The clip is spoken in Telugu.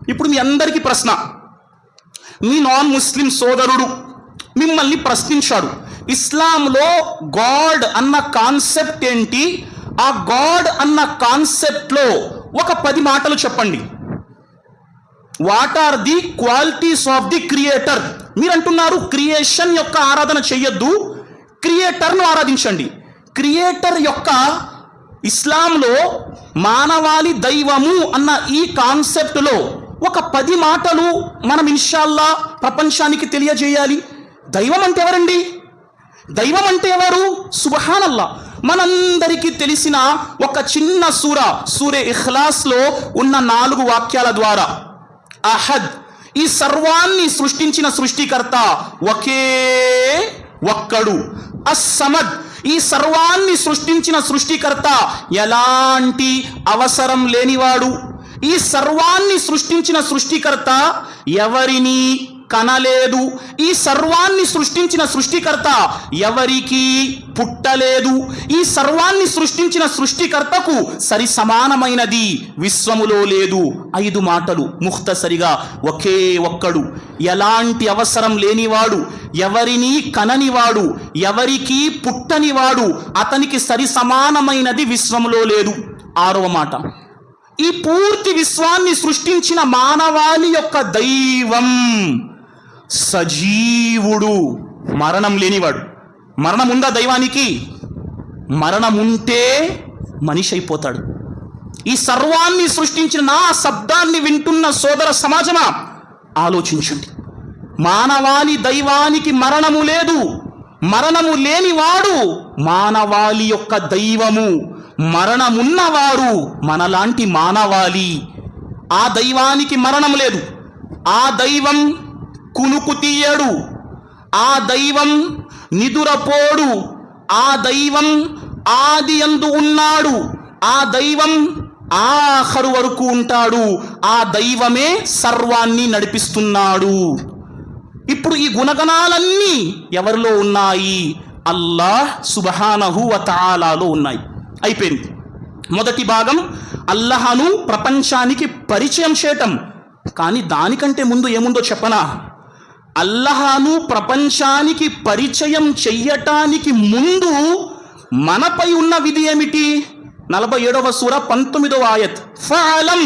ఇప్పుడు మీ అందరికీ ప్రశ్న, మీ నాన్ ముస్లిం సోదరుడు మిమ్మల్ని ప్రశ్నించాడు, ఇస్లాంలో గాడ్ అన్న కాన్సెప్ట్ ఏంటి, ఆ గాడ్ అన్న కాన్సెప్ట్లో ఒక 10 మాటలు చెప్పండి. What are the qualities of the creator? మీరు అంటున్నారు క్రియేషన్ యొక్క ఆరాధన చెయ్యొద్దు, క్రియేటర్ను ఆరాధించండి. క్రియేటర్ యొక్క ఇస్లాంలో మానవాళి దైవము అన్న ఈ కాన్సెప్ట్లో ఒక 10 మాటలు మనం ఇన్షాల్లా ప్రపంచానికి తెలియజేయాలి. దైవం అంటే ఎవరండి? దైవం అంటే ఎవరు? సుబ్హానల్లా. మనందరికీ తెలిసిన ఒక చిన్న సూరే ఇఖ్లాస్లో ఉన్న 4 వాక్యాల ద్వారా, అహద్, ఈ సర్వాన్ని సృష్టించిన సృష్టికర్త ఒకే ఒక్కడు. అస్సమద్, ఈ సర్వాన్ని సృష్టించిన సృష్టికర్త ఎలాంటి అవసరం లేనివాడు. ఈ సర్వాన్ని సృష్టించిన సృష్టికర్త ఎవరిని కనలేదు. ఈ సర్వాన్ని సృష్టించిన సృష్టికర్త ఎవరికి పుట్టలేదు. ఈ సర్వాన్ని సృష్టించిన సృష్టికర్తకు సరి సమానమైనది విశ్వములో లేదు. 5 మాటలు ముఖ్తసరిగా, ఒకే ఒక్కడు, ఎలాంటి అవసరం లేనివాడు, ఎవరిని కననివాడు, ఎవరికి పుట్టనివాడు, అతనికి సరి సమానమైనది విశ్వములో లేదు. 6వ మాట, ఈ పూర్తి విశ్వాన్ని సృష్టించిన మానవాళి యొక్క దైవం సజీవుడు, మరణం లేనివాడు. మరణం ఉందా దైవానికి? మరణం ఉంటే మనిషి అయిపోతాడు. ఈ సర్వాన్ని సృష్టించిన నా శబ్దాన్ని వింటున్న సోదర సమాజమా, ఆలోచించండి. మానవాళి దైవానికి మరణము లేదు, మరణము లేనివాడు మానవాళి యొక్క దైవము. మరణమున్నవారు మనలాంటి మానవాళి. ఆ దైవానికి మరణం లేదు. ఆ దైవం కునుకు తీయడు, ఆ దైవం నిదురపోడు, ఆ దైవం ఆది యందు ఉన్నాడు, ఆ దైవం ఆఖరు వరకు ఉంటాడు. ఆ దైవమే సర్వాన్ని నడిపిస్తున్నాడు. ఇప్పుడు ఈ గుణగణాలన్నీ ఎవరిలో ఉన్నాయి? అల్లాహ్ సుబ్హానహు వ తఆలాలో ఉన్నాయి. అయిపోయింది. మొదటి భాగం అల్లాహ్ను ప్రపంచానికి పరిచయం చేయటం. కానీ దానికంటే ముందు ఏముందో చెప్పనా? అల్లాహ్ను ప్రపంచానికి పరిచయం చెయ్యటానికి ముందు మనపై ఉన్న విధి ఏమిటి? 47వ సూర 19వ ఆయత్, ఫఅలం